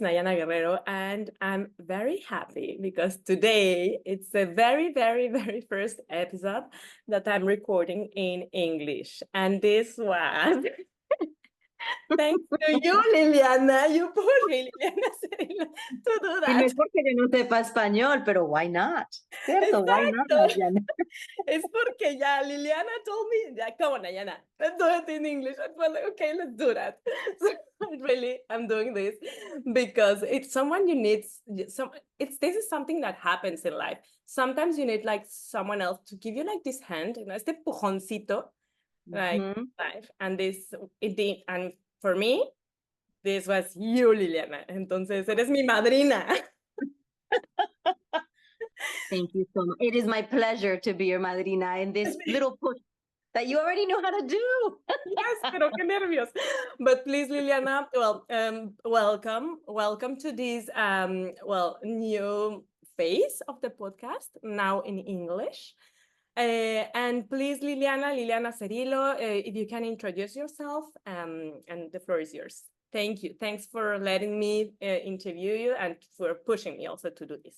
Nayana Guerrero, and I'm very happy because today it's the very, very, very first episode that I'm recording in English. And this was thanks to you, Liliana. You pushed Liliana Cerilo to do Y no that. es porque yo no sepa español, pero why not? ¿Cierto? Why not, Exacto. Nayana? Es porque ya Liliana told me, ya, come on, Nayana, let's do it in English. I was like, okay, let's do that. So really, I'm doing this because it's someone you need. This is something that happens in life. Sometimes you need like someone else to give you like this hand, este pujoncito, like life. And and for me, this was you, Liliana. Entonces, eres mi madrina. Thank you so much. It is my pleasure to be your madrina in this little push that you already know how to do. Yes, pero qué nervios. But please, Liliana, welcome to this new phase of the podcast now in English. And please, Liliana Cerilo, if you can introduce yourself, and the floor is yours. Thank you. Thanks for letting me interview you and for pushing me also to do this.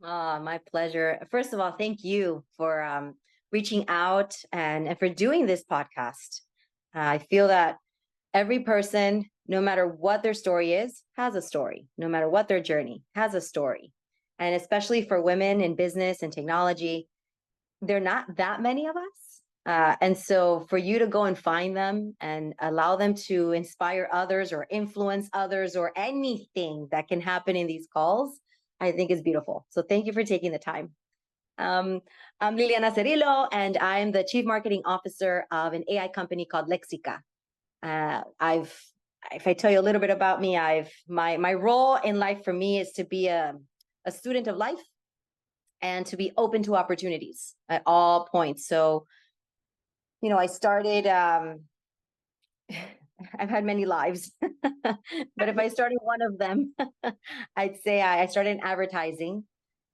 My pleasure. First of all, thank you for reaching out and for doing this podcast. I feel that every person, no matter what their story is, has a story. No matter what their journey, has a story. And especially for women in business and technology, there are not that many of us. And so for you to go and find them and allow them to inspire others or influence others or anything that can happen in these calls, I think is beautiful. So thank you for taking the time. I'm Liliana Cerilo, and I'm the Chief Marketing Officer of an AI company called Lexica. If I tell you a little bit about me, my role in life for me is to be a student of life and to be open to opportunities at all points. So, I started, I've had many lives, but if I started one of them, I'd say I started in advertising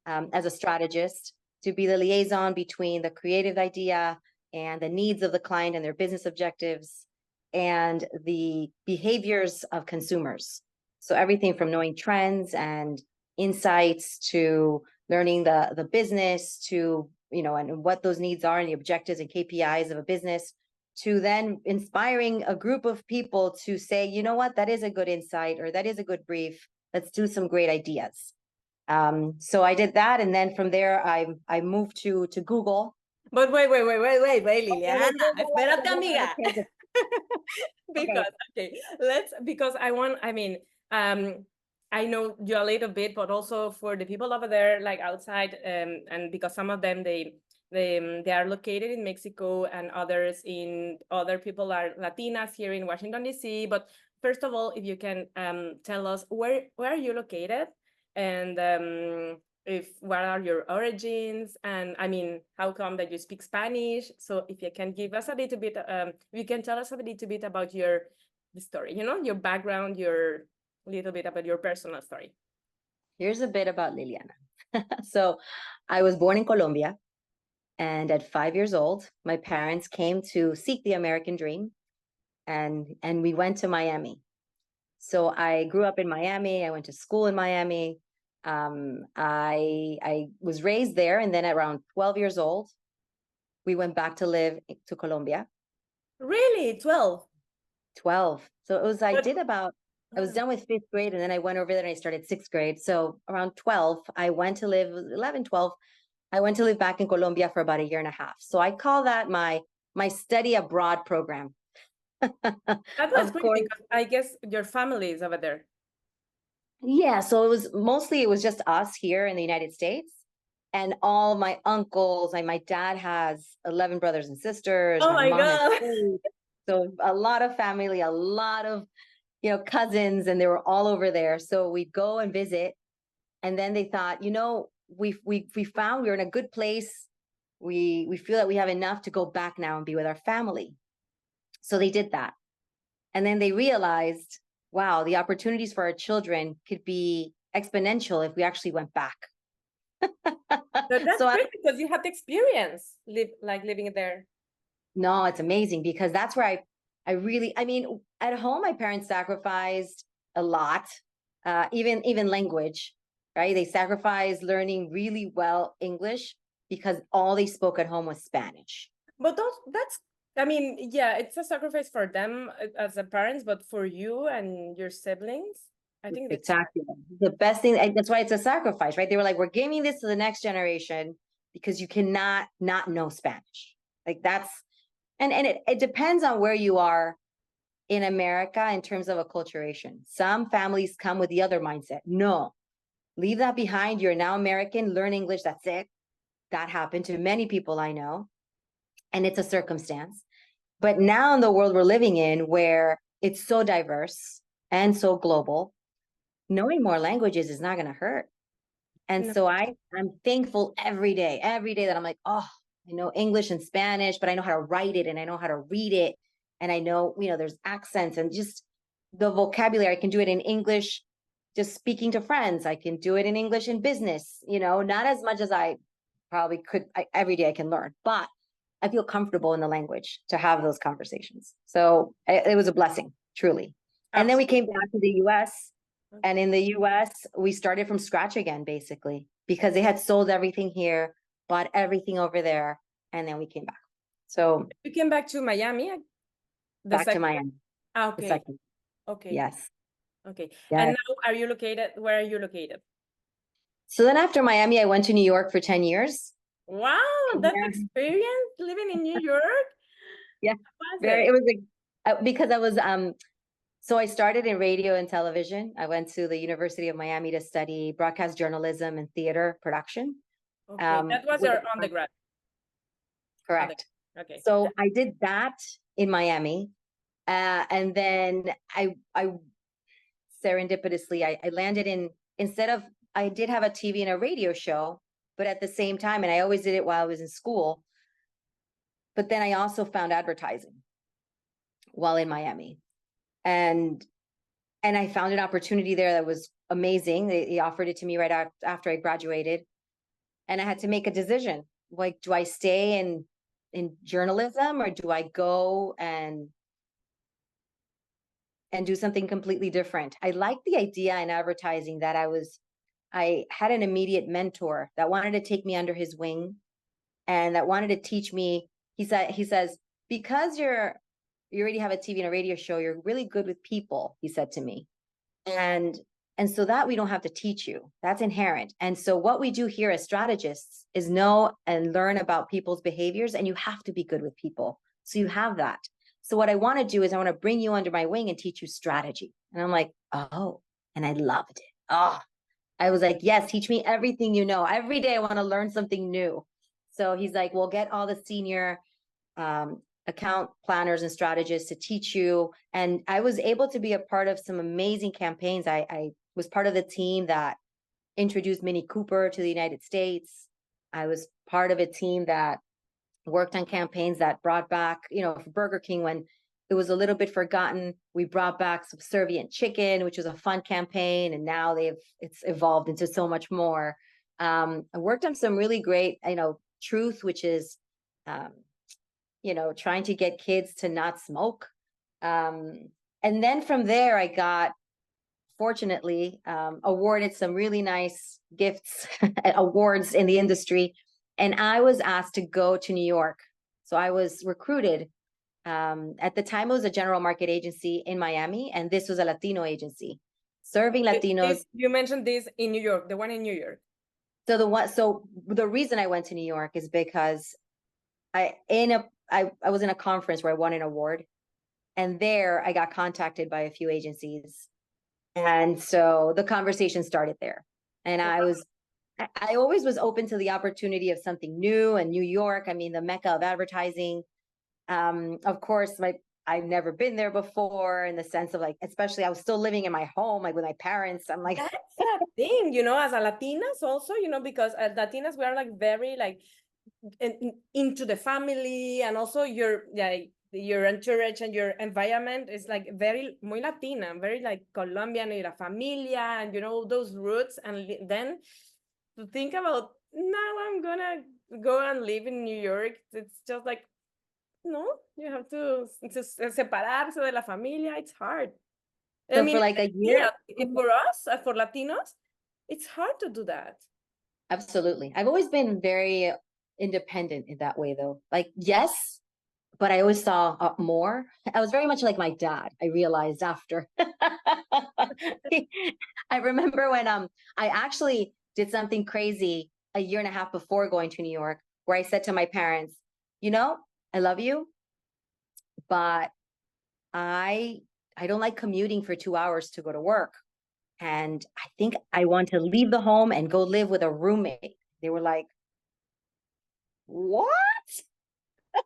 as a strategist to be the liaison between the creative idea and the needs of the client and their business objectives and the behaviors of consumers. So everything from knowing trends and insights to learning the business to, and what those needs are and the objectives and KPIs of a business, to then inspiring a group of people to say, you know what, that is a good insight or that is a good brief. Let's do some great ideas. So I did that. And then from there, I moved to Google. But wait, Liliana. Espérate, amiga. Because I know you a little bit, but also for the people over there, like outside, and because some of them, they are located in Mexico and other people are Latinas here in Washington, D.C. But first of all, if you can tell us where are you located and what are your origins, and how come that you speak Spanish? So if you can give us a little bit, you can tell us a little bit about the story, your background, little bit about your personal story. Here's a bit about Liliana. So I was born in Colombia, and at 5 years old, my parents came to seek the American dream, and we went to Miami. So I grew up in Miami. I went to school in Miami. I was raised there, and then at around 12 years old, we went back to live to Colombia. Really? 12? 12. So it was, I was done with 5th grade, and then I went over there and I started 6th grade. So around 12, I went to live, 11, 12, I went to live back in Colombia for about 1.5 years. So I call that my study abroad program. That was great because I guess your family is over there. Yeah, so it was just us here in the United States, and all my uncles. My dad has 11 brothers and sisters. Oh my God. So a lot of family, a lot of cousins, and they were all over there. So we'd go and visit, and then they thought, we found we're in a good place. We feel that we have enough to go back now and be with our family. So they did that, and then they realized, wow, the opportunities for our children could be exponential if we actually went back. That's great because you had the experience living there. No, it's amazing because that's where I really, at home, my parents sacrificed a lot even language, right? They sacrificed learning really well English because all they spoke at home was Spanish. But that's, I mean, yeah, it's a sacrifice for them as a parents, but for you and your siblings, I think that's Spectacular. The best thing, and that's why it's a sacrifice, right? They were like, we're giving this to the next generation because you cannot not know Spanish. Like that's, and it depends on where you are in America in terms of acculturation. Some families come with the other mindset. No, leave that behind. You're now American, learn English, that's it. That happened to many people I know, and it's a circumstance. But now in the world we're living in, where it's so diverse and so global, knowing more languages is not going to hurt. And no. so I'm thankful every day that I'm like, oh, I know English and Spanish, but I know how to write it and I know how to read it. And I know, there's accents and just the vocabulary. I can do it in English, just speaking to friends. I can do it in English in business, not as much as I probably could. Every day I can learn, but I feel comfortable in the language to have those conversations. So it was a blessing, truly. And then we came back to the US. And in the US, we started from scratch again, basically, because they had sold everything here, bought everything over there, and then we came back. So You came back to Miami? back to Miami. The Okay. second. Okay. Yes. Okay. Yes. And now where are you located? So then after Miami, I went to New York for 10 years. Wow, that experience living in New York? Yeah. It was like, because I was, so I started in radio and television. I went to the University of Miami to study broadcast journalism and theater production. Okay, that was your undergrad. Correct. Okay. So I did that in Miami. And then I serendipitously, I landed I did have a TV and a radio show, but at the same time, and I always did it while I was in school. But then I also found advertising while in Miami. And I found an opportunity there that was amazing. They offered it to me right after I graduated. And I had to make a decision. Like, do I stay in journalism or do I go and do something completely different? I liked the idea in advertising that I had an immediate mentor that wanted to take me under his wing and that wanted to teach me. He says, because you already have a TV and a radio show, you're really good with people, he said to me. And so that we don't have to teach you. That's inherent. And so what we do here as strategists is know and learn about people's behaviors, and you have to be good with people. So you have that. So what I want to do is I want to bring you under my wing and teach you strategy. And I'm like, oh, and I loved it. Oh, I was like, yes, teach me everything you know. Every day I want to learn something new. So he's like, well, get all the senior account planners and strategists to teach you. And I was able to be a part of some amazing campaigns. I was part of the team that introduced Mini Cooper to the United States. I was part of a team that worked on campaigns that brought back, for Burger King, when it was a little bit forgotten, we brought back Subservient Chicken, which was a fun campaign. And now it's evolved into so much more. I worked on some really great, Truth, which is, trying to get kids to not smoke. And then from there, I got, fortunately, awarded some really nice gifts, awards in the industry. And I was asked to go to New York. So I was recruited. At the time, it was a general market agency in Miami, and this was a Latino agency serving Latinos. You mentioned this in New York, the one in New York. So the reason I went to New York is because I was in a conference where I won an award, and there I got contacted by a few agencies. And so the conversation started there. And I always was open to the opportunity of something new, and New York, I mean, the mecca of advertising. Of course, I've never been there before, in the sense of, like, especially I was still living in my home, like with my parents. I'm like, that's the thing, as a Latinas also, because as Latinas, we are like very like into the family, and also your entourage and your environment is like very muy Latina, very like Colombian, y la familia, and those roots. And then to think about, now I'm gonna go and live in New York, it's just like, no, you have to separarse de la familia. It's hard. So for like a year, For us, for Latinos, it's hard to do that. Absolutely. I've always been very independent in that way, though. Like, yes, but I always saw more. I was very much like my dad, I realized after. I remember when I actually did something crazy a year and a half before going to New York, where I said to my parents, you know, I love you, but I I don't like commuting for 2 hours to go to work. And I think I want to leave the home and go live with a roommate. They were like, what?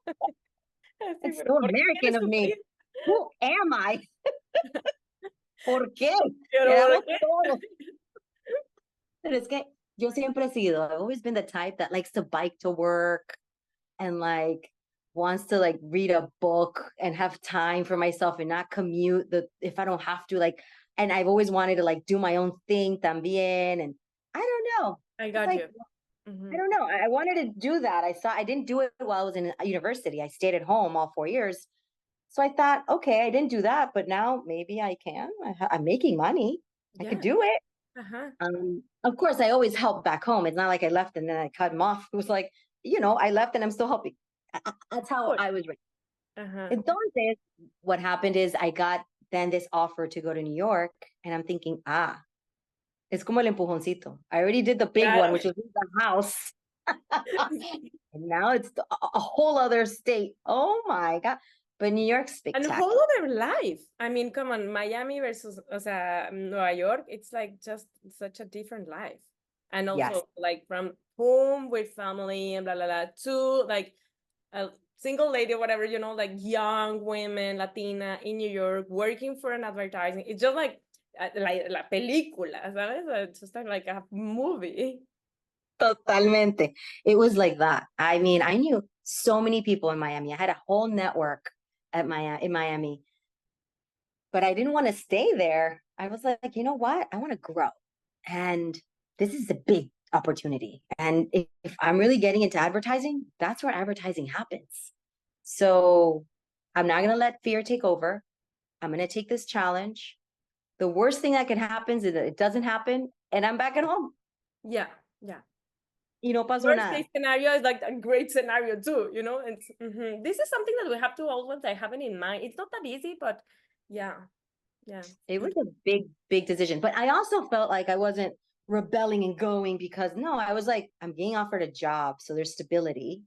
Así, It's pero so ¿por qué American quieres of me. sufrir? Who am I? ¿Por qué? Pero ¿por Queramos qué? todo. Pero es que yo siempre he sido, I've always been the type that likes to bike to work and like wants to like read a book and have time for myself and not commute the if I don't have to, like, and I've always wanted to like do my own thing también. And I don't know. I It's got like you. I don't know. I wanted to do that. I didn't do it while I was in university. I stayed at home all 4 years. So I thought, okay, I didn't do that, but now maybe I can. I'm making money. I could Yeah. do it. Uh-huh. Of course, I always help back home. It's not like I left and then I cut him off. It was like, I left and I'm still helping. That's how I was raised. Uh-huh. Entonces, what happened is I got then this offer to go to New York, and I'm thinking, es como el empujoncito. I already did the big one, Claro. which was the house. And now it's a whole other state. Oh my God. But New York's And a whole spectacular. other life. I mean, come on, Miami versus, o sea, Nueva York, it's like just such a different life. And Yes. also like from home with family and blah, blah, blah, to like a single lady or whatever, like young women, Latina in New York, working for an advertising. It's just like la película, ¿sabes? It's just like a movie. Totalmente. It was like that. I mean, I knew so many people in Miami. I had a whole network in Miami, but I didn't want to stay there. I was like, you know what? I want to grow. And this is a big opportunity. And if I'm really getting into advertising, that's where advertising happens. So I'm not going to let fear take over. I'm going to take this challenge. The worst thing that can happen is that it doesn't happen and I'm back at home. Yeah, yeah. Y no pasó Worst nada. case scenario is like a great scenario too, and this is something that we have to always like have it in mind. It's not that easy, but yeah. It was a big, big decision. But I also felt like I wasn't rebelling and going because no, I was like, I'm being offered a job. So there's stability,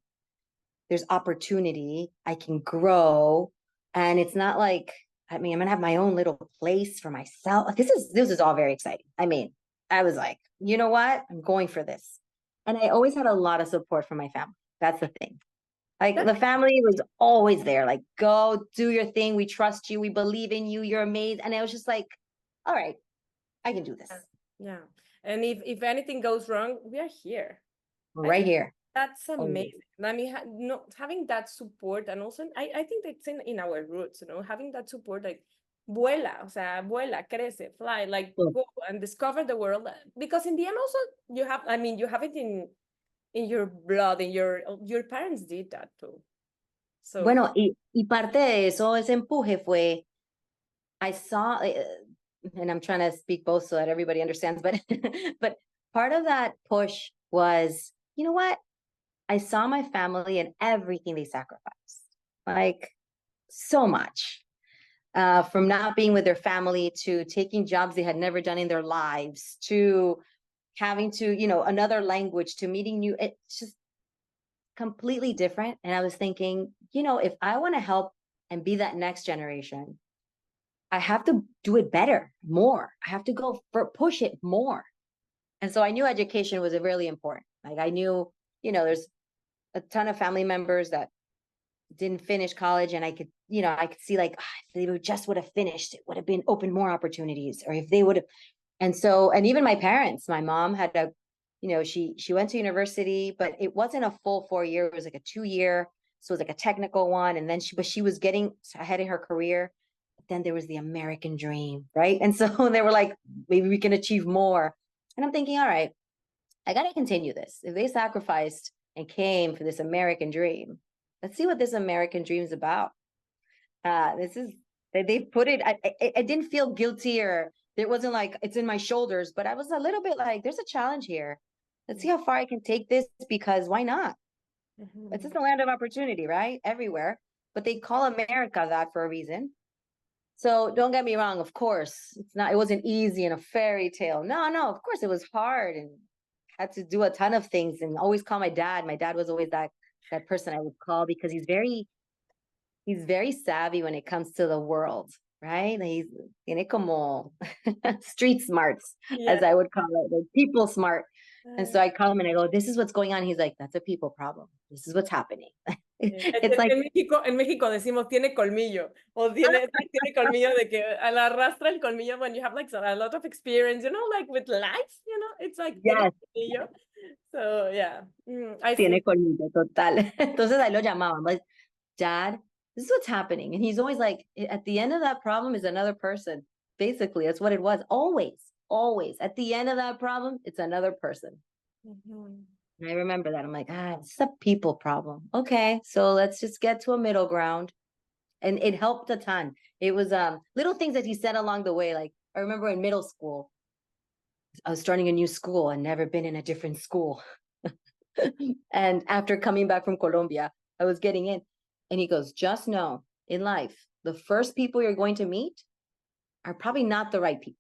there's opportunity, I can grow. And it's not like, I mean, I'm gonna have my own little place for myself. Like, this is all very exciting. I mean, I was like, you know what? I'm going for this. And I always had a lot of support from my family. That's the thing. Like That, the family was always there, like, go do your thing. We trust you. We believe in you. You're amazing. And I was just like, all right, I can do this yeah. And if anything goes wrong, we are here. I right think here. that's Always. amazing. I mean, no, having that support, and also I think it's in our roots, having that support, like vuela, o sea, vuela, crece, fly, like Well, go and discover the world. Because in the end, also you have it in your blood, your parents did that too. So bueno, y parte de eso, ese empuje fue, I saw, and I'm trying to speak both so that everybody understands, but but part of that push was, you know what? I saw my family and everything they sacrificed, like so much. From not being with their family to taking jobs they had never done in their lives to having to, another language to meeting new, it's just completely different. And I was thinking, if I want to help and be that next generation, I have to do it better, more. I have to go for push it more. And so I knew education was really important. Like I knew, there's a ton of family members that didn't finish college, and I could see like if they just would have finished, it would have been open more opportunities, or if they would have. And even my parents, my mom had she went to university, but it wasn't a full 4 year, it was like a 2 year, so it was like a technical one. And then she was getting ahead in her career. But then there was the American dream, right? And so they were like, maybe we can achieve more. And I'm thinking, all right, I got to continue this. If they sacrificed and came for this American dream, let's see what this American dream is about. This is they put it. I didn't feel guilty or It wasn't like it's in my shoulders, but I was a little bit like, there's a challenge here. Let's see how far I can take this, because why not? It's just a land of opportunity, right? Everywhere. But they call America that for a reason. So don't get me wrong, of course, it wasn't easy in a fairy tale. No, of course it was hard, and had to do a ton of things, and always call my dad. My dad was always that person I would call, because he's very savvy when it comes to the world, right? He's tiene como street smarts, as I would call it, like people smart. And so I call him and I go, this is what's going on. He's like, that's a people problem. This is what's happening. It's like, en México decimos tiene colmillo, o tiene colmillo de que la arrastra el colmillo when you have like a lot of experience, you know, like with life, you know, it's like yes, tiene colmillo. So yeah, I tiene see. colmillo, total. Entonces ahí lo llamaban, like, Dad, this is what's happening. And he's always like, at the end of that problem is another person. Basically, that's what it was. Always. At the end of that problem, it's another person. And I remember that. I'm like, it's a people problem. Okay, so let's just get to a middle ground. And it helped a ton. It was little things that he said along the way. Like, I remember in middle school, I was starting a new school and never been in a different school. And after coming back from Colombia, I was getting in. And he goes, just know, in life, the first people you're going to meet are probably not the right people.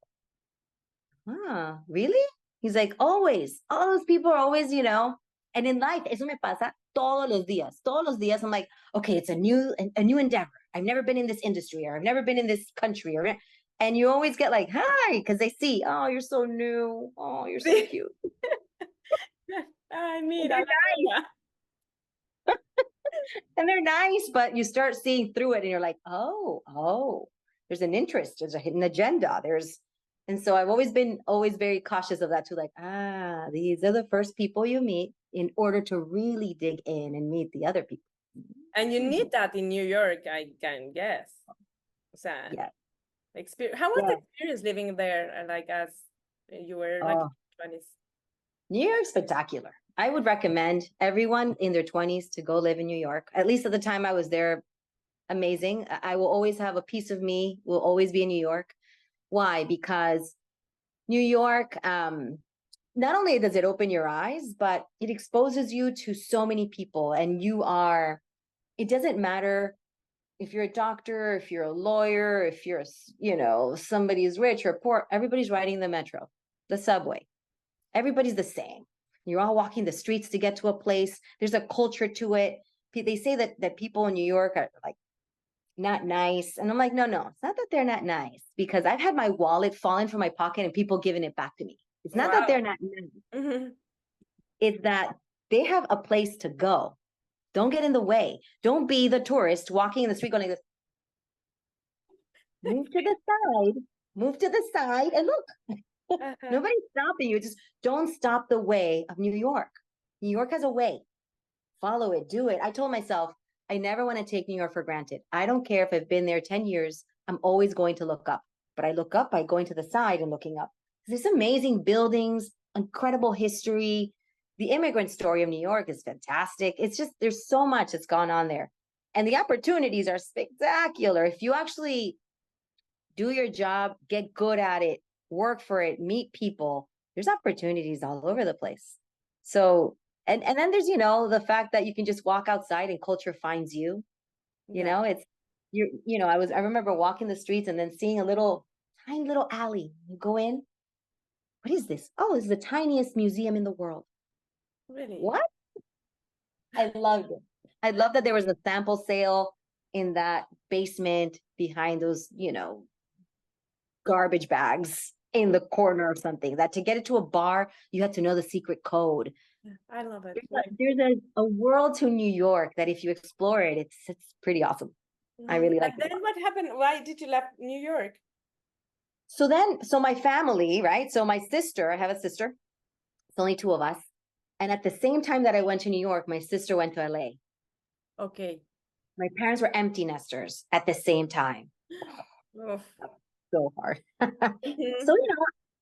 Really? He's like, always. All those people are always, you know. And in life, eso me pasa todos los días. Todos los días, I'm like, okay, it's a new endeavor. I've never been in this industry, or I've never been in this country, and you always get like, hi, because they see, oh, you're so new. Oh, you're so cute. Ay, mira. And they're nice, but you start seeing through it and you're like, oh, there's an interest, there's a hidden agenda. And so I've always been very cautious of that too. Like, these are the first people you meet in order to really dig in and meet the other people. And you need that in New York, I can guess. So, yeah. How was the experience living there, like as you were like in your 20s? New York's spectacular. I would recommend everyone in their 20s to go live in New York. At least at the time I was there, amazing. I will always have a piece of me, will always be in New York. Why? Because New York, not only does it open your eyes, but it exposes you to so many people. And it doesn't matter if you're a doctor, if you're a lawyer, if you're, somebody's rich or poor, everybody's riding the metro, the subway. Everybody's the same. You're all walking the streets to get to a place. There's a culture to it. They say that people in New York are like not nice. And I'm like, no, it's not that they're not nice, because I've had my wallet fallen from my pocket and people giving it back to me. It's not that they're not nice. It's that they have a place to go. Don't get in the way. Don't be the tourist walking in the street going like this. Move to the side and look. Nobody's stopping you. Just don't stop the way of New York. New York has a way. Follow it, do it. I told myself, I never want to take New York for granted. I don't care if I've been there 10 years. I'm always going to look up. But I look up by going to the side and looking up. There's amazing buildings, incredible history. The immigrant story of New York is fantastic. It's just, there's so much that's gone on there. And the opportunities are spectacular. If you actually do your job, get good at it, work for it, meet people, there's opportunities all over the place. So, and then there's, the fact that you can just walk outside and culture finds you. I remember walking the streets and then seeing a tiny little alley. You go in. What is this? Oh, this is the tiniest museum in the world. Really? What? I loved it. I love that there was a sample sale in that basement behind those, garbage bags in the corner or something, that to get it to a bar, you had to know the secret code. I love it. There's a world to New York that if you explore it, it's pretty awesome. I really like it. Then what happened? Why did you leave New York? So my family, right? So my sister, I have a sister. It's only two of us. And at the same time that I went to New York, my sister went to LA. Okay. My parents were empty nesters at the same time. So hard. So,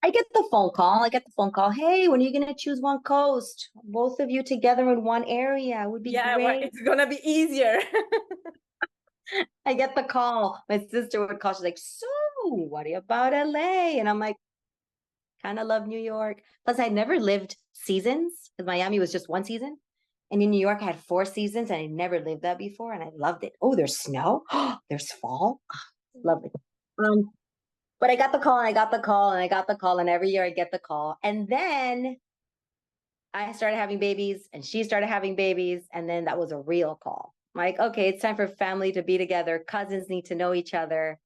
I get the phone call. Hey, when are you going to choose one coast? Both of you together in one area would be great. It's going to be easier. I get the call. My sister would call. She's like, so oh, what about LA? And I'm like, kind of love New York. Plus, I never lived seasons because Miami was just one season. And in New York, I had 4 seasons and I never lived that before. And I loved it. Oh, there's snow. There's fall. Oh, lovely. Um, but I got the call and I got the call and I got the call. And every year I get the call. And then I started having babies and she started having babies. And then that was a real call. I'm like, okay, it's time for family to be together. Cousins need to know each other.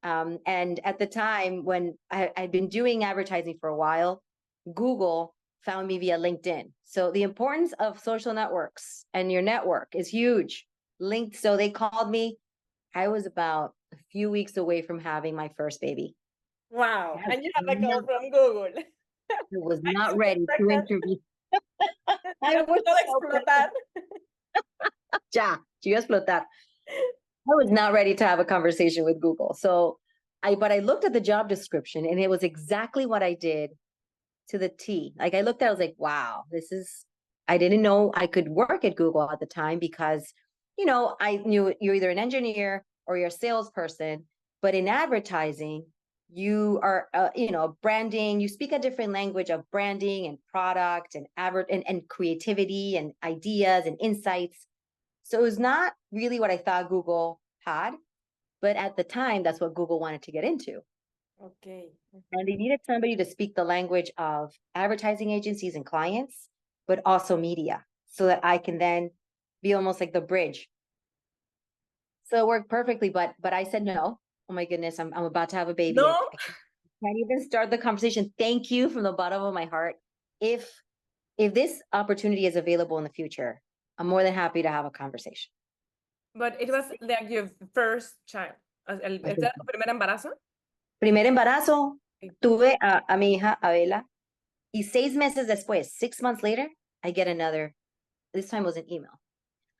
And at the time when I'd been doing advertising for a while, Google found me via LinkedIn. So the importance of social networks and your network is huge. Linked. So they called me. I was about a few weeks away from having my first baby. Wow. I was And you have a call not, from Google. I was Are not you ready to pregnant? interview. I Te was vas a so explotar. ya, yo explotar. I was not ready to have a conversation with Google. So but I looked at the job description and it was exactly what I did to the T. Like I looked at it, I was like, wow, I didn't know I could work at Google at the time because, I knew you're either an engineer or you're a salesperson, but in advertising, you are, branding, you speak a different language of branding and product and and creativity and ideas and insights. So it was not really what I thought Google had, but at the time, that's what Google wanted to get into. Okay. And they needed somebody to speak the language of advertising agencies and clients, but also media, so that I can then be almost like the bridge. So it worked perfectly, but I said no. Oh my goodness, I'm about to have a baby. No, I can't even start the conversation. Thank you from the bottom of my heart. If this opportunity is available in the future, I'm more than happy to have a conversation. but it was like your first child. ¿Este era tu primer embarazo? Primer embarazo, Sí. tuve a mi hija, Abela, y 6 meses después, 6 months later, I get another, this time was an email.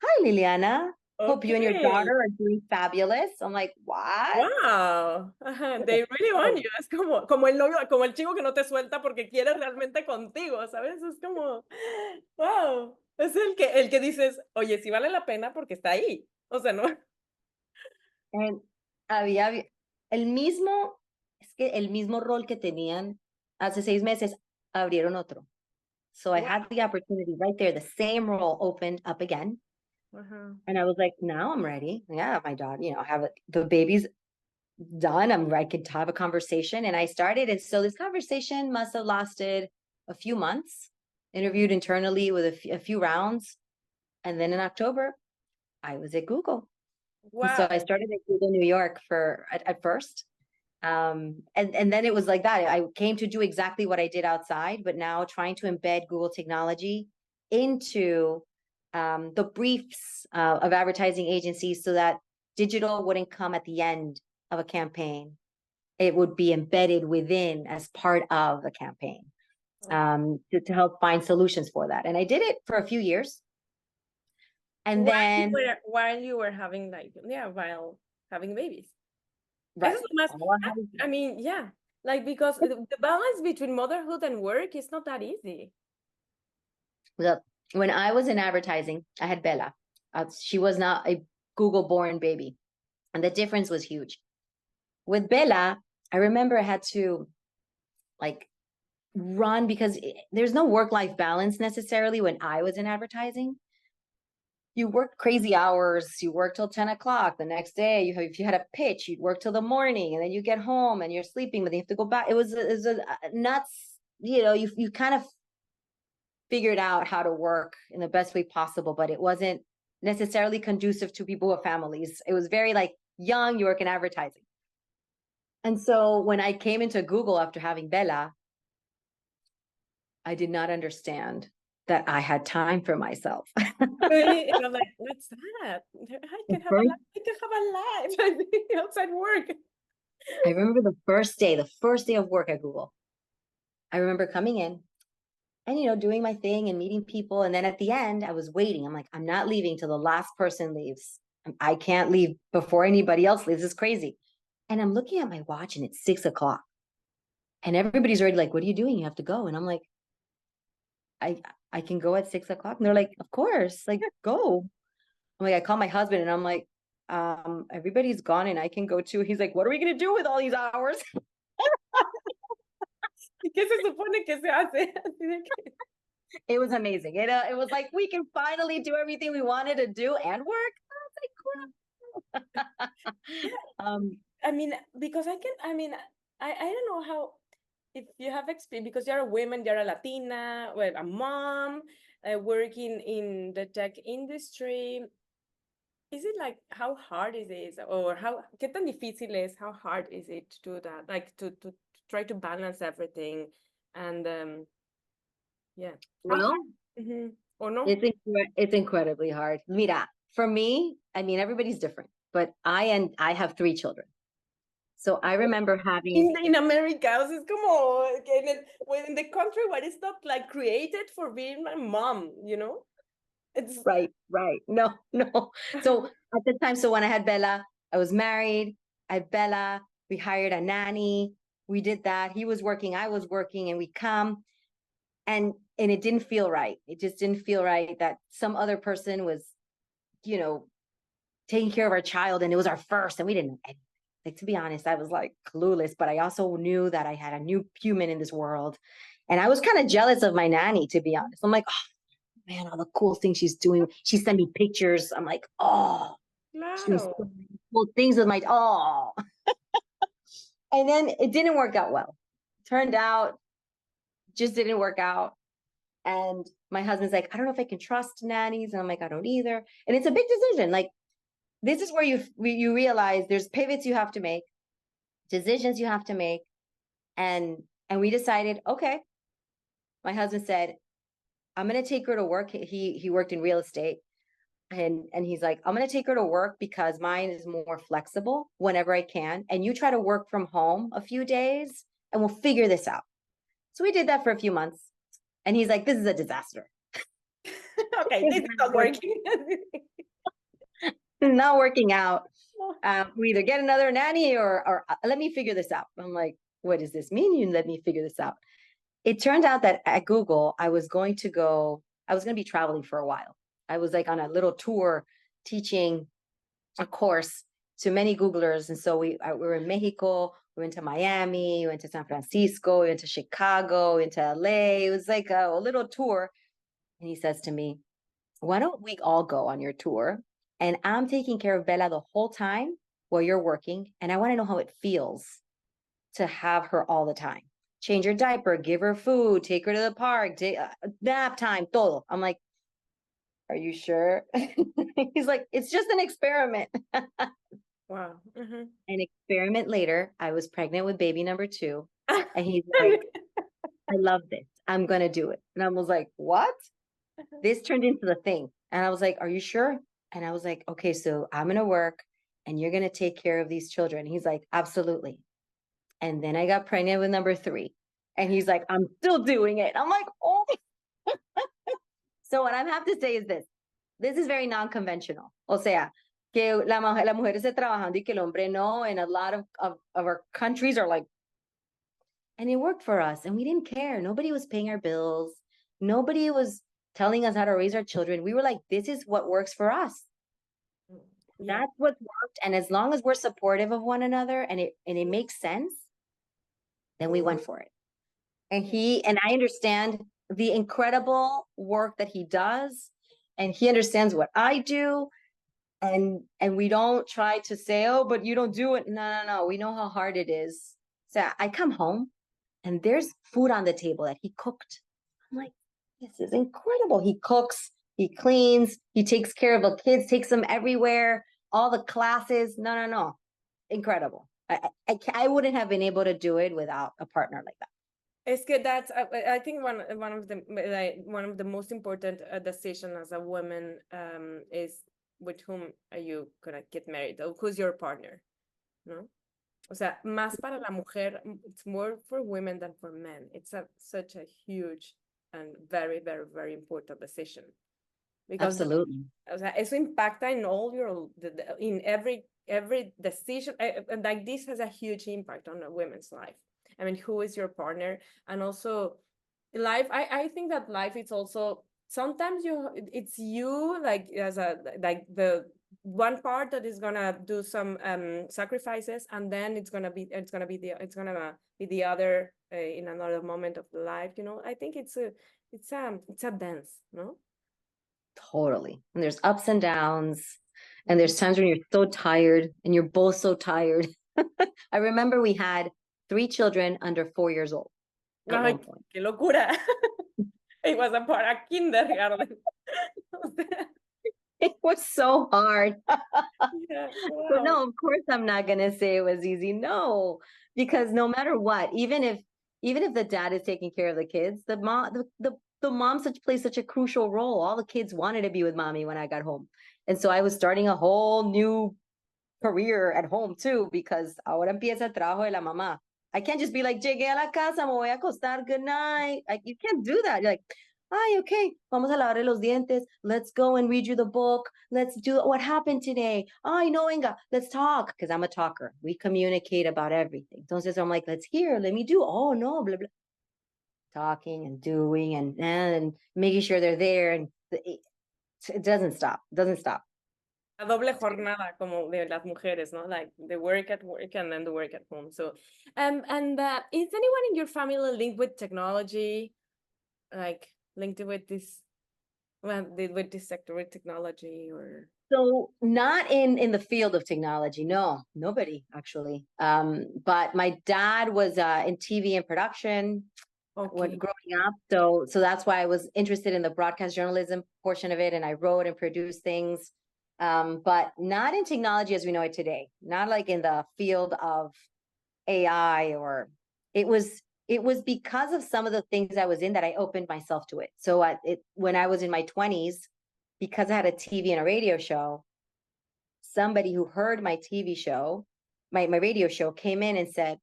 Hi, Liliana. Hope you and your Okay. daughter are doing fabulous. I'm like, what? Wow. Ajá, they really want you. Es como el novio, como el chico que no te suelta porque quiere realmente contigo, ¿sabes? Es como, wow. Es el que dices, oye, sí vale la pena porque está ahí. O sea, no. And había el mismo, es que el mismo rol que tenían hace 6 meses, abrieron otro. So I Wow. had the opportunity right there. The same role opened up again. Ajá. And I was like, now I'm ready. Yeah, my daughter, have the baby's done. I could have a conversation. And I started. And so this conversation must have lasted a few months, interviewed internally with a few rounds. And then in October, I was at Google. So I Wow. started at Google New York at first. And then it was like that. I came to do exactly what I did outside, but now trying to embed Google technology into the briefs of advertising agencies so that digital wouldn't come at the end of a campaign. It would be embedded within as part of the campaign to help find solutions for that. And I did it for a few years. And then, While you were having while having babies. right. Eso es lo más, I mean, yeah. Like, because the balance between motherhood and work is not that easy. When I was in advertising, I had Bella. She was not a Google born baby. And the difference was huge. With Bella, I remember I had to like run because there's no work-life balance necessarily when I was in advertising. You worked crazy hours, you work till 10 o'clock. The next day, if you had a pitch, you'd work till the morning, and then you get home and you're sleeping, but then you have to go back. It was a nuts, you kind of figured out how to work in the best way possible, but it wasn't necessarily conducive to people with families. It was very like young, you work in advertising. And so when I came into Google after having Bella, I did not understand that I had time for myself. Really? And I'm like, what's that? I can have a life outside work. I remember the first day of work at Google. I remember coming in and, doing my thing and meeting people. And then at the end, I was waiting. I'm like, I'm not leaving till the last person leaves. I can't leave before anybody else leaves. This is crazy. And I'm looking at my watch and it's 6 o'clock. And everybody's already like, what are you doing? You have to go. And I'm like, I can go at 6 o'clock. And they're like, of course, like go. I'm like, I call my husband and I'm like, everybody's gone and I can go too. He's like, what are we gonna do with all these hours? ¿Y qué se supone que se hace? Así de que- It was amazing. It was like we can finally do everything we wanted to do and work. I was like, crap. I mean, because I mean, I don't know how, if you have experience, because you're a woman, you're a Latina, well, a mom, working in the tech industry. Is it like, how hard is it? Or how, qué tan difícil es, how hard is it to do that? Like to try to balance everything and yeah. How Well, hard? Or no? it's incredibly hard. Mira, for me, I mean, everybody's different, but I have 3 children. So I remember having In America, o sea, es como que well, in the country where it's not like created for being my mom, you know? It's right. No, no. So at the time, so when I had Bella, I was married. I had Bella. We hired a nanny. We did that. He was working, I was working, and we come and it didn't feel right. It just didn't feel right that some other person was, you know, taking care of our child, and it was our first, and we didn't know anything. Like, to be honest, I was like clueless, but I also knew that I had a new human in this world. And I was kind of jealous of my nanny, to be honest. I'm like, oh man, all the cool things she's doing. She sent me pictures. I'm like, oh, she's doing so claro. many cool things with my, oh. And then it didn't work out well. Turned out, just didn't work out. And my husband's like, I don't know if I can trust nannies. And I'm like, I don't either. And it's a big decision. Like, this is where you realize there's pivots you have to make, decisions you have to make. And we decided, okay. My husband said, I'm gonna take her to work. He worked in real estate. And he's like, I'm gonna take her to work because mine is more flexible whenever I can. And you try to work from home a few days and we'll figure this out. So we did that for a few months. And he's like, this is a disaster. Okay, this is not working. Not working out. We either get another nanny or let me figure this out. I'm like, what does this mean? You let me figure this out. It turned out that at Google, I was going to be traveling for a while. I was like on a little tour teaching a course to many Googlers. And so we were in Mexico, we went to Miami, we went to San Francisco, we went to Chicago, we went to LA. It was like a little tour. And he says to me, why don't we all go on your tour? And I'm taking care of Bella the whole time while you're working. And I want to know how it feels to have her all the time. Change her diaper, give her food, take her to the park, nap time, todo. I'm like, are you sure? He's like, it's just an experiment. Wow. Mm-hmm. An experiment later, I was pregnant with baby number 2. And he's like, I love this. I'm going to do it. And I was like, what? This turned into the thing. And I was like, are you sure? And I was like, okay, so I'm going to work and you're going to take care of these children. And he's like, absolutely. And then I got pregnant with number 3. And he's like, I'm still doing it. I'm like, oh. So what I have to say is this is very non-conventional. O sea, que la mujer esté trabajando y que el hombre no. And a lot of our countries are like, and it worked for us. And we didn't care. Nobody was paying our bills. Nobody was telling us how to raise our children. We were like, this is what works for us. Yeah. That's what worked. And as long as we're supportive of one another and it makes sense, then we went for it. And I understand the incredible work that he does, and he understands what I do. And we don't try to say, oh, but you don't do it. No. We know how hard it is. So I come home and there's food on the table that he cooked. I'm like, this is incredible. He cooks, he cleans, he takes care of the kids, takes them everywhere, all the classes. No. Incredible. I wouldn't have been able to do it without a partner like that. Es que that's I think one of the most important decision as a woman is with whom are you gonna get married, or who's your partner, no? O sea, más para la mujer, it's more for women than for men. It's such a huge and very, very, very important decision. Because Absolutely. O sea, eso impacta in all in every decision, and like this has a huge impact on a woman's life. I mean, who is your partner? And also life, I think that life is also sometimes it's you like as a like the one part that is gonna do some sacrifices, and then it's gonna be the other in another moment of the life. You know, I think it's a dance, no? Totally. And there's ups and downs, and there's times when you're so tired and you're both so tired. I remember we had 3 children under 4 years old at Ay, one point. qué locura. It was a para kindergarten. It was so hard. Yeah, So wow. no, of course I'm not gonna say it was easy. No, because no matter what, even if the dad is taking care of the kids, the mom plays such a crucial role. All the kids wanted to be with mommy when I got home. And so I was starting a whole new career at home too, because ahora empieza el trabajo de la mamá. I can't just be like, llegué a la casa, me voy a acostar, good night. Like, you can't do that. You're like, ay, okay, vamos a lavar los dientes. Let's go and read you the book. Let's do what happened today. Ay, no, venga, let's talk. Because I'm a talker. We communicate about everything. Entonces I'm like, let's hear, let me do. Oh, no, blah, blah. Talking and doing and making sure they're there. And it doesn't stop. It doesn't stop. A doble jornada como de las mujeres, ¿no? Like the work at work and then the work at home. So, and is anyone in your family linked with technology, like linked with this, well, with this sector with technology or? So not in the field of technology, no, nobody actually. But my dad was in TV and production when Okay. growing up. So that's why I was interested in the broadcast journalism portion of it, and I wrote and produced things. But not in technology as we know it today. Not like in the field of AI or it was because of some of the things I was in that I opened myself to it. So when I was in my 20s, because I had a TV and a radio show, somebody who heard my TV show, my radio show came in and said,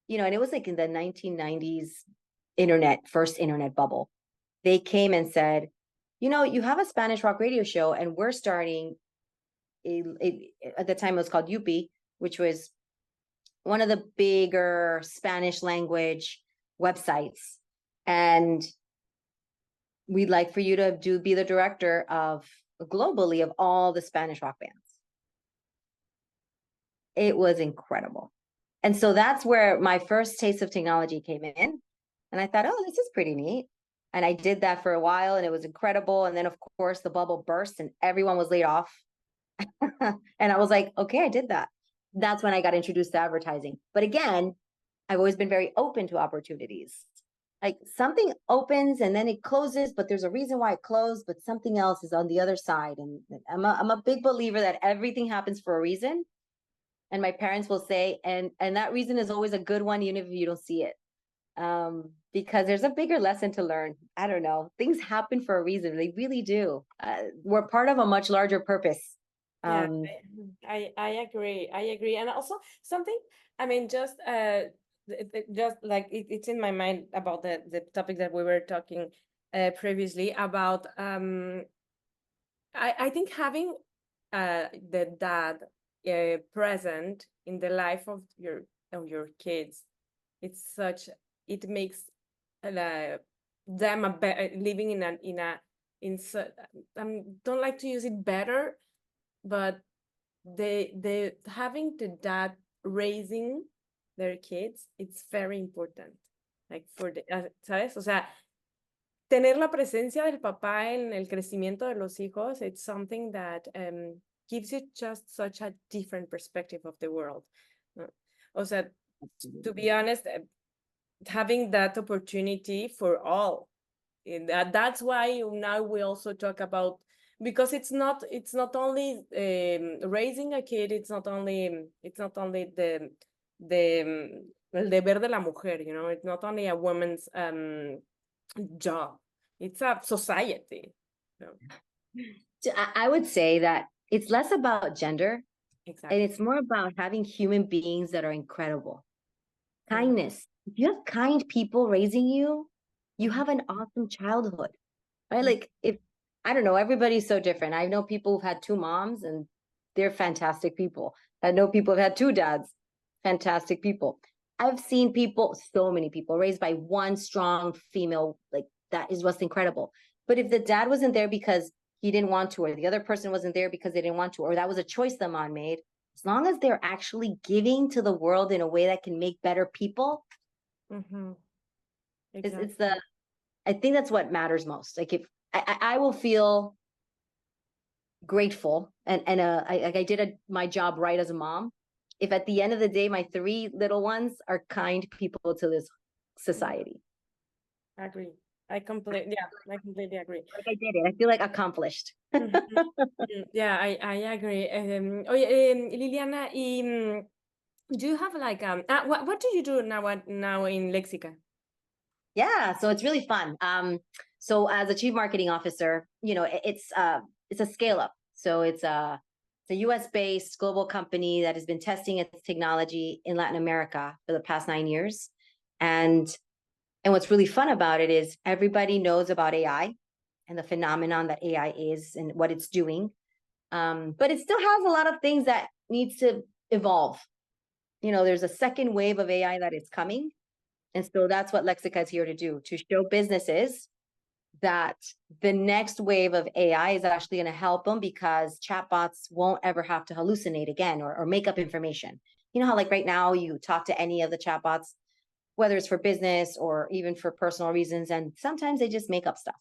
and it was like in the 1990s first internet bubble. They came and said, you have a Spanish rock radio show and we're starting at the time it was called Yupi, which was one of the bigger Spanish language websites. And we'd like for you to be the director of globally of all the Spanish rock bands. It was incredible. And so that's where my first taste of technology came in. And I thought, oh, this is pretty neat. And I did that for a while and it was incredible. And then, of course, the bubble burst and everyone was laid off. And I was like, okay, I did that. That's when I got introduced to advertising. But again, I've always been very open to opportunities. Like something opens and then it closes, but there's a reason why it closed, but something else is on the other side. And I'm a big believer that everything happens for a reason. And my parents will say, and that reason is always a good one, even if you don't see it. Because there's a bigger lesson to learn. I don't know. Things happen for a reason. They really do. We're part of a much larger purpose. Yeah, I agree. I agree. And also something, I mean, just just like it's in my mind about the topic that we were talking previously about I think having the dad present in the life of your kids, it makes them living in don't like to use it better, but the having the dad raising their kids, it's very important, like for the ¿sabes? O sea, tener la presencia del papá en el crecimiento de los hijos, it's something that gives you just such a different perspective of the world. ¿No? O sea, to be honest, having that opportunity for all, that's why now we also talk about, because it's not only raising a kid, it's not only the el deber de la mujer, it's not only a woman's job, it's a society. I would say that it's less about gender. Exactly. And it's more about having human beings that are incredible. Kindness. If you have kind people raising you, you have an awesome childhood, right? Like I don't know, everybody's so different. I know people who've had 2 moms and they're fantastic people. I know people who've had 2 dads, fantastic people. I've seen so many people raised by one strong female, like that is what's incredible. But if the dad wasn't there because he didn't want to, or the other person wasn't there because they didn't want to, or that was a choice the man made, as long as they're actually giving to the world in a way that can make better people, Exactly. it's the, I think that's what matters most. Like if I will feel grateful and I did my job right as a mom, if at the end of the day my 3 little ones are kind people to this society. I agree. I completely agree. Like I did it. I feel like accomplished. Yeah, I agree. Liliana, do you have like what do you do now in Lexica? Yeah, so it's really fun. So as a chief marketing officer, it's a scale up. So it's a US based global company that has been testing its technology in Latin America for the past 9 years. And what's really fun about it is everybody knows about AI and the phenomenon that AI is and what it's doing. But it still has a lot of things that needs to evolve. There's a second wave of AI that is coming. And so that's what Lexica is here to do, to show businesses that the next wave of AI is actually going to help them, because chatbots won't ever have to hallucinate again or make up information. You know how like right now you talk to any of the chatbots, whether it's for business or even for personal reasons, and sometimes they just make up stuff.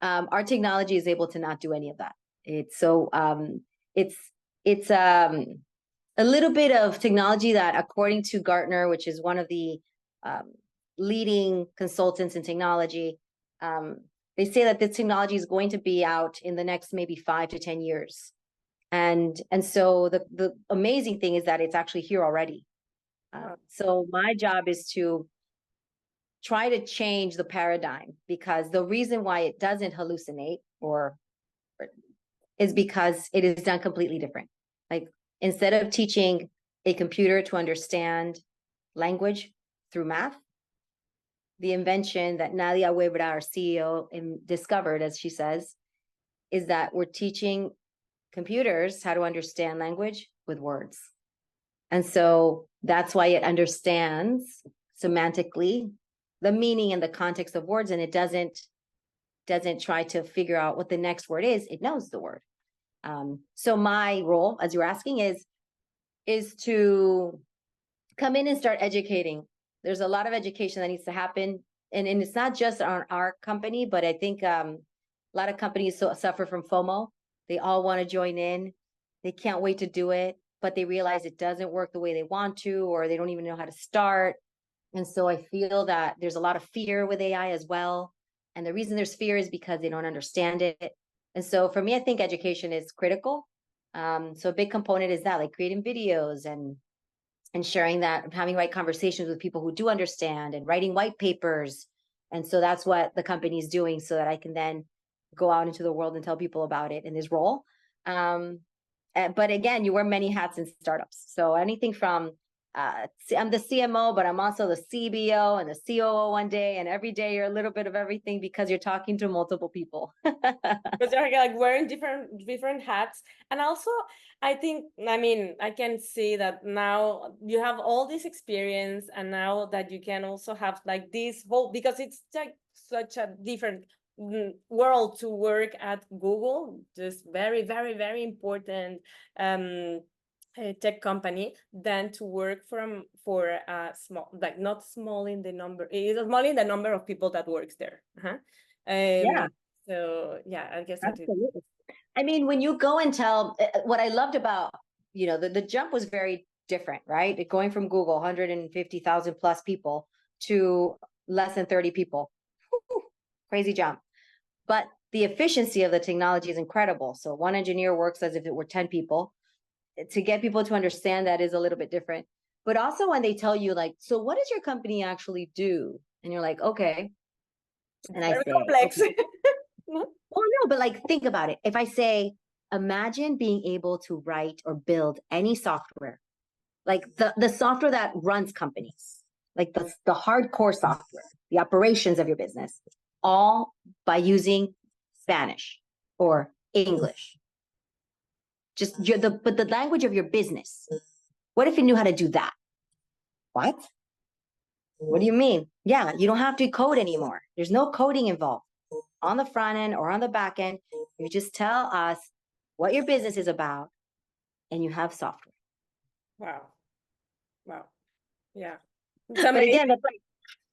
Our technology is able to not do any of that. It's a little bit of technology that, according to Gartner, which is one of the leading consultants in technology, they say that this technology is going to be out in the next maybe 5 to 10 years. And so the amazing thing is that it's actually here already. So my job is to try to change the paradigm, because the reason why it doesn't hallucinate is because it is done completely different. Like, instead of teaching a computer to understand language through math, the invention that Nadia Weber, our CEO, discovered, as she says, is that we're teaching computers how to understand language with words. And so that's why it understands semantically the meaning and the context of words, and it doesn't try to figure out what the next word is. It knows the word. So my role, as you're asking, is to come in and start educating. There's a lot of education that needs to happen, and it's not just on our company, but I think a lot of companies suffer from FOMO. They all want to join in. They can't wait to do it, but they realize it doesn't work the way they want to, or they don't even know how to start. And so I feel that there's a lot of fear with AI as well. And the reason there's fear is because they don't understand it. And so for me, I think education is critical. So a big component is that, like creating videos and sharing that, having right conversations with people who do understand, and writing white papers. And so that's what the company is doing, so that I can then go out into the world and tell people about it in this role. But again, you wear many hats in startups. So anything from I'm the CMO, but I'm also the CBO and the COO one day, and every day you're a little bit of everything, because you're talking to multiple people. But they're like wearing different hats. And also, I can see that now you have all this experience, and now that you can also have like this whole, because it's like such a different world to work at Google, just very, very, very important a tech company, than to work for a small, like not small in the number, it's small in the number of people that works there. Yeah. So yeah, I guess Absolutely. I mean, when you go and tell, what I loved about, the jump was very different, right? Going from Google, 150,000 plus people, to less than 30 people. Whew, crazy jump. But the efficiency of the technology is incredible. So one engineer works as if it were 10 people. To get people to understand that is a little bit different. But also when they tell you, like, so what does your company actually do? And you're like, okay. And I say, complex. okay. Well, no, but like, think about it. If I say, imagine being able to write or build any software, like the software that runs companies, like the hardcore software, the operations of your business, all by using Spanish or English. Just but the language of your business. What if you knew how to do that? What? What do you mean? Yeah, you don't have to code anymore. There's no coding involved. on the front end or on the back end. You just tell us what your business is about and you have software. Wow. Wow. Yeah. It's But amazing. again, that's like,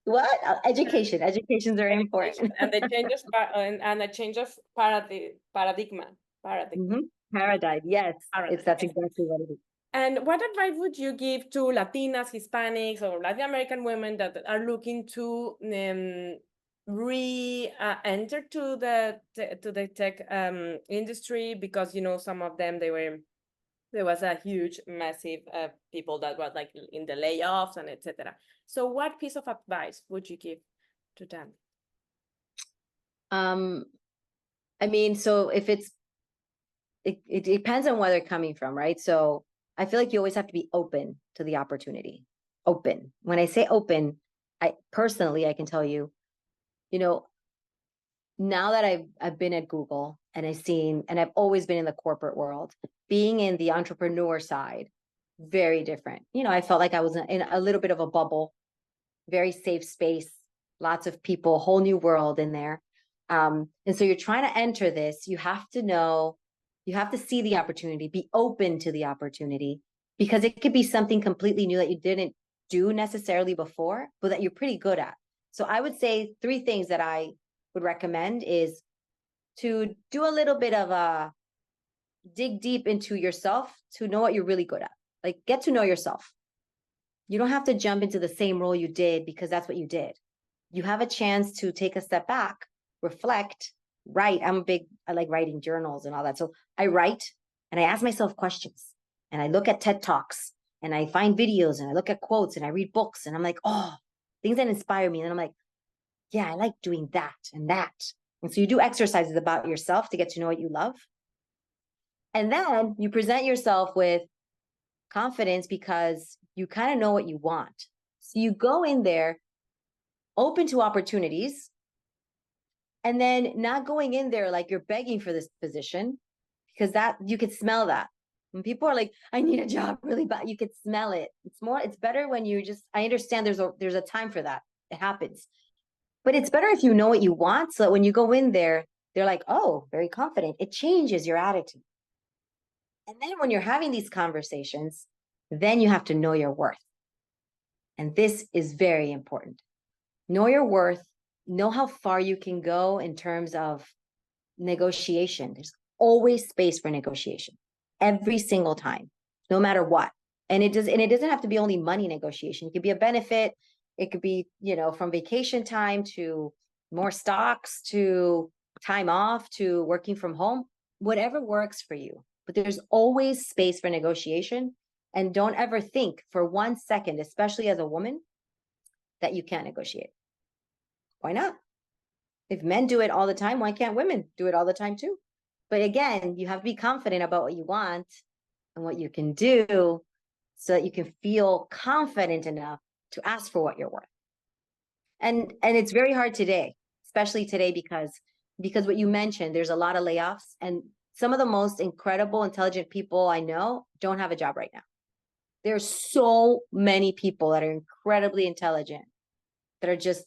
what? Education. Education is very important. And the change of and the change of paradigm. Paradigm. Yes, that's Paradigm. exactly what it is. And what advice would you give to Latinas, Hispanics, or Latin American women that are looking to enter to the tech industry? Because some of them there was a huge, massive people that was like in the layoffs and etc. So, what piece of advice would you give to them? I mean, so if it depends on where they're coming from, right? So I feel like you always have to be open to the opportunity. Open. When I say open, I can tell you, now that I've been at Google and I've always been in the corporate world, being in the entrepreneur side, very different. I felt like I was in a little bit of a bubble, very safe space, lots of people, whole new world in there. And so you're trying to enter this, you have to see the opportunity, be open to the opportunity, because it could be something completely new that you didn't do necessarily before, but that you're pretty good at. So I would say 3 things that I would recommend is to do a little bit of a dig deep into yourself to know what you're really good at. Like, get to know yourself. You don't have to jump into the same role you did because that's what you did. You have a chance to take a step back, reflect, write. I like writing journals and all that. So I write and I ask myself questions and I look at TED Talks and I find videos and I look at quotes and I read books and I'm like, oh, things that inspire me. And I'm like, yeah, I like doing that and that. And so you do exercises about yourself to get to know what you love. And then you present yourself with confidence because you kind of know what you want. So you go in there open to opportunities and then not going in there like you're begging for this position, because that you could smell that. When people are like, I need a job really bad, you could smell it. It's better when you just, I understand there's a time for that. It happens. But it's better if you know what you want, so that when you go in there, they're like, oh, very confident. It changes your attitude. And then when you're having these conversations, then you have to know your worth. And this is very important. Know your worth, know how far you can go in terms of negotiation. There's always space for negotiation every single time, no matter what. And it doesn't have to be only money negotiation. It could be a benefit. It could be, from vacation time to more stocks to time off to working from home, whatever works for you. But there's always space for negotiation. And don't ever think for 1 second, especially as a woman, that you can't negotiate. Why not? If men do it all the time, why can't women do it all the time too? But again, you have to be confident about what you want and what you can do so that you can feel confident enough to ask for what you're worth. And it's very hard today, especially today, because what you mentioned, there's a lot of layoffs, and some of the most incredible, intelligent people I know don't have a job right now. There's so many people that are incredibly intelligent that are just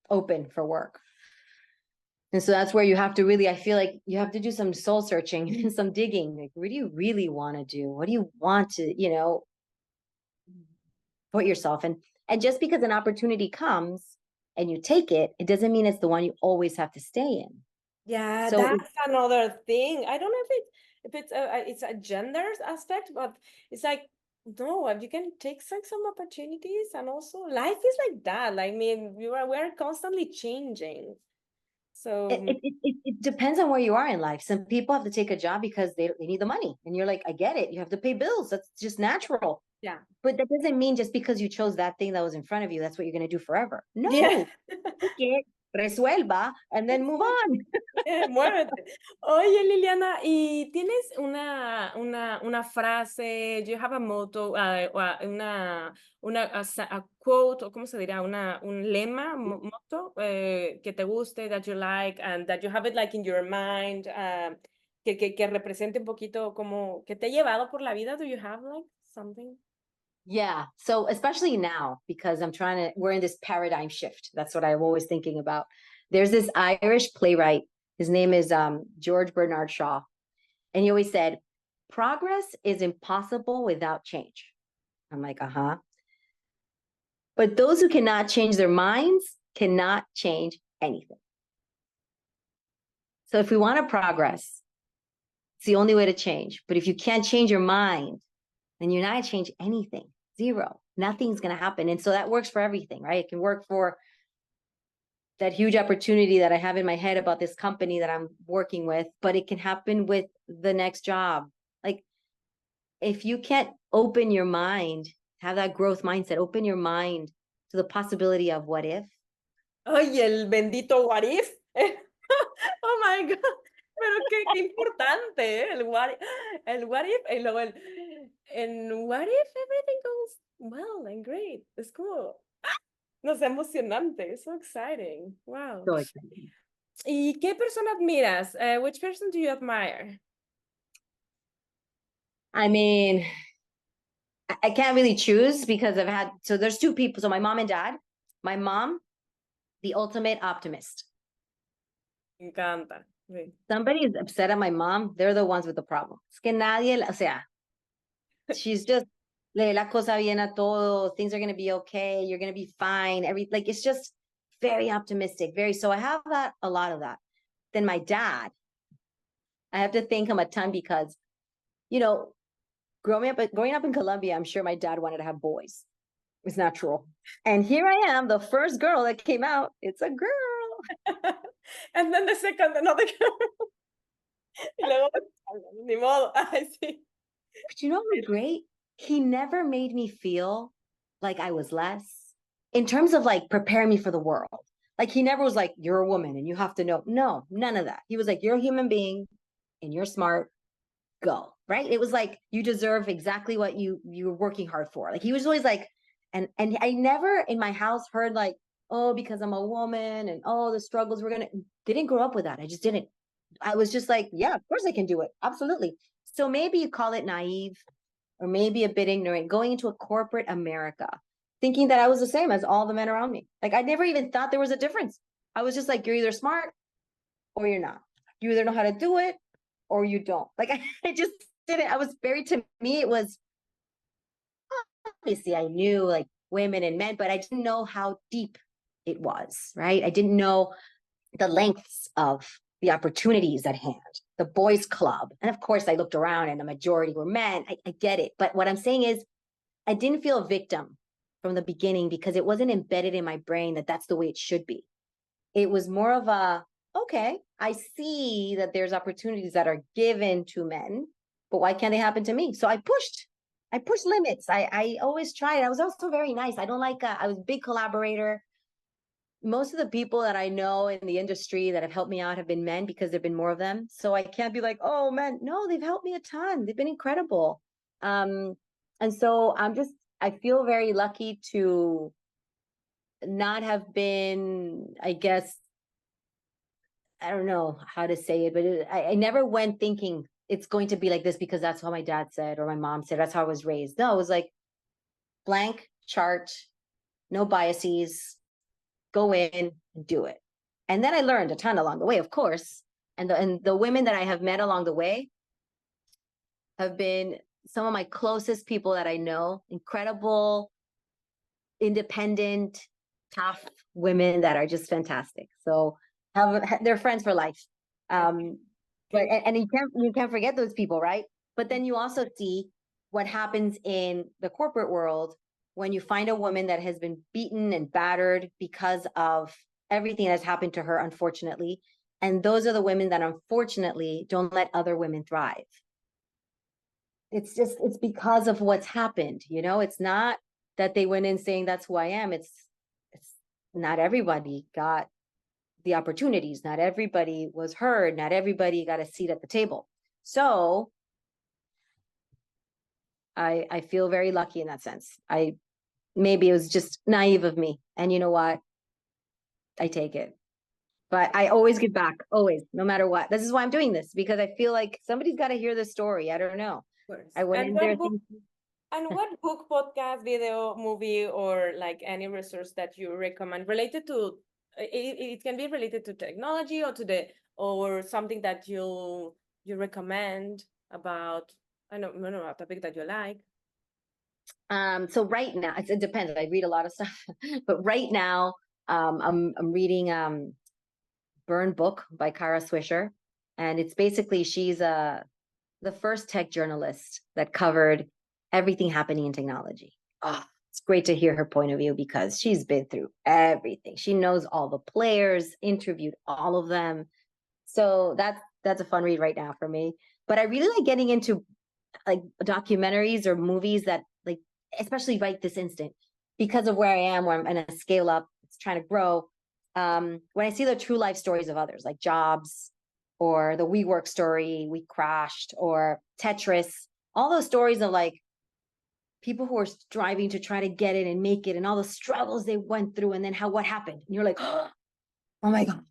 open for work. And so that's where you have to really, I feel like you have to do some soul searching and some digging. Like, what do you really want to do? What do you want to, put yourself in? And just because an opportunity comes and you take it, it doesn't mean it's the one you always have to stay in. Yeah, So that's another thing. I don't know if it's a gender aspect, but it's like, no, you can take some opportunities, and also life is like that. Like, I mean, we're constantly changing. So it depends on where you are in life. Some people have to take a job because they need the money. And you're like, I get it. You have to pay bills. That's just natural. yeah. But that doesn't mean just because you chose that thing that was in front of you, that's what you're going to do forever. No, Yeah. take it, resuelva, and then move on. Muévete. Oye, Liliana, ¿y tienes una frase? Do you have a motto, a quote, o cómo se dirá, un lema, motto, que te guste, that you like, and that you have it like in your mind, que represente un poquito como que te ha llevado por la vida? Do you have like something? Yeah. So especially now, because we're in this paradigm shift. That's what I'm always thinking about. There's this Irish playwright. His name is George Bernard Shaw. And he always said, progress is impossible without change. I'm like, uh-huh. But those who cannot change their minds cannot change anything. So if we want to progress, it's the only way to change. But if you can't change your mind, then you're not going to change anything. Zero. Nothing's going to happen. And so that works for everything, right? It can work for that huge opportunity that I have in my head about this company that I'm working with, but it can happen with the next job. Like, if you can't open your mind, have that growth mindset, open your mind to the possibility of what if. Ay, el bendito what if. Oh my God. Pero qué importante, ¿eh? El what if, y luego what if everything goes well and great. It's cool. No sé, emocionante. It's so exciting. Wow. So exciting. ¿Y qué persona admiras? Which person do you admire? I mean, I can't really choose because so there's two people. So my mom and dad. My mom, the ultimate optimist. Me encanta. Sí. Somebody is upset at my mom, they're the ones with the problem. Es que nadie, o sea, she's just le la cosa bien a todo, things are going to be okay, you're going to be fine, like it's just very optimistic, so I have that, a lot of that. Then my dad, I have to thank him a ton because, you know, growing up in Colombia, I'm sure my dad wanted to have boys. It's natural. And here I am, the first girl that came out, it's a girl. And then the second, another girl. Y luego, ni modo. Ay, sí. But you know what's great? He never made me feel like I was less in terms of like preparing me for the world. Like he never was like, you're a woman and you have to know. No, none of that. He was like, you're a human being and you're smart. Go. Right. It was like, you deserve exactly what you're working hard for. Like he was always like, and I never in my house heard like, oh, because I'm a woman and oh, the struggles didn't grow up with that. I just didn't. I was just like, yeah, of course I can do it. Absolutely. So maybe you call it naive or maybe a bit ignorant, going into a corporate America, thinking that I was the same as all the men around me. Like I never even thought there was a difference. I was just like, you're either smart or you're not. You either know how to do it or you don't. Like I just didn't. I was very, to me, it was, obviously I knew like women and men, but I didn't know how deep it was, right? I didn't know the lengths of the opportunities at hand, the boys club. And of course I looked around and the majority were men. I get it. But what I'm saying is I didn't feel a victim from the beginning because it wasn't embedded in my brain that that's the way it should be. It was more of a, okay, I see that there's opportunities that are given to men, but why can't they happen to me? So I pushed limits. I always tried. I was also very nice. I was a big collaborator. Most of the people that I know in the industry that have helped me out have been men because there've been more of them. So I can't be like, oh man, no, they've helped me a ton. They've been incredible. And so I feel very lucky to not have been, I guess, I don't know how to say it, but I never went thinking it's going to be like this because that's how my dad said or my mom said, that's how I was raised. No, it was like blank chart, no biases, go in and do it. And then I learned a ton along the way, of course. And the women that I have met along the way have been some of my closest people that I know, incredible, independent, tough women that are just fantastic. So they're friends for life. But you can't forget those people, right? But then you also see what happens in the corporate world when you find a woman that has been beaten and battered because of everything that's happened to her, unfortunately. And those are the women that unfortunately don't let other women thrive. It's because of what's happened, you know. It's not that they went in saying that's who I am. It's not everybody got the opportunities. Not everybody was heard. Not everybody got a seat at the table. So I feel very lucky in that sense. Maybe it was just naive of me. And you know what? I take it. But I always give back, always, no matter what. This is why I'm doing this, because I feel like somebody's got to hear this story. I don't know. I went in there thinking. And what book, podcast, video, movie, or like any resource that you recommend related to it can be related to technology or to or something that you recommend about, I don't know, a topic that you like. So right now, it depends. I read a lot of stuff, but right now, I'm reading Burn Book by Kara Swisher, and it's basically she's the first tech journalist that covered everything happening in technology. Oh, it's great to hear her point of view because she's been through everything. She knows all the players, interviewed all of them. So that's a fun read right now for me. But I really like getting into like documentaries or movies that like, especially right this instant, because of where I am, where I'm in a scale up, it's trying to grow. When I see the true life stories of others, like Jobs or the WeWork story, We Crashed, or Tetris, all those stories of like people who are striving to try to get it and make it, and all the struggles they went through, and then what happened. And you're like, oh my God.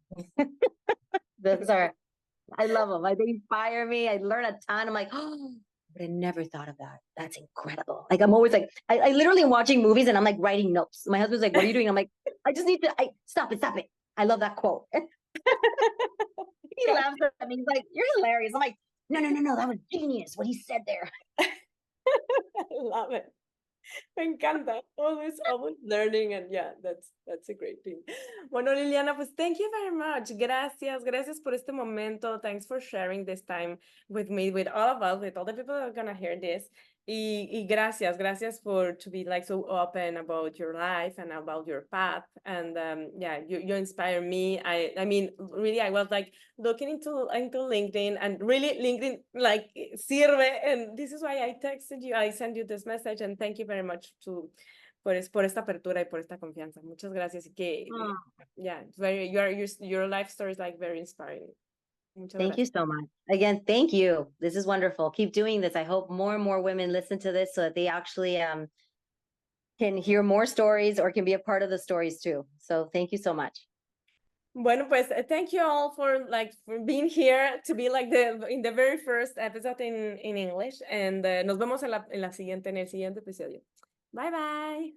Those are, I love them. Like, they inspire me. I learn a ton. I'm like, oh, but I never thought of that. That's incredible. Like, I'm always like, I literally am watching movies and I'm like writing notes. My husband's like, what are you doing? I'm like, I just need to, stop it. I love that quote. He laughs at me. He's like, you're hilarious. I'm like, no. That was genius what he said there. I love it. Me encanta. Always learning, and yeah, that's a great thing. Bueno, Liliana, pues thank you very much. Gracias por este momento. Thanks for sharing this time with me, with all of us, with all the people that are gonna hear this. Y gracias for to be like so open about your life and about your path. And yeah, you inspire me. I mean, really, I was like looking into LinkedIn, and really LinkedIn like sirve. And this is why I texted you. I sent you this message, and thank you very much por esta apertura y por esta confianza. Muchas gracias. Y que yeah, very your life story is like very inspiring. Thank you so much. Again, thank you. This is wonderful. Keep doing this. I hope more and more women listen to this so that they actually can hear more stories or can be a part of the stories too. So thank you so much. Bueno, pues thank you all for being here to be like in the very first episode in English, and nos vemos en el siguiente episodio. Bye bye.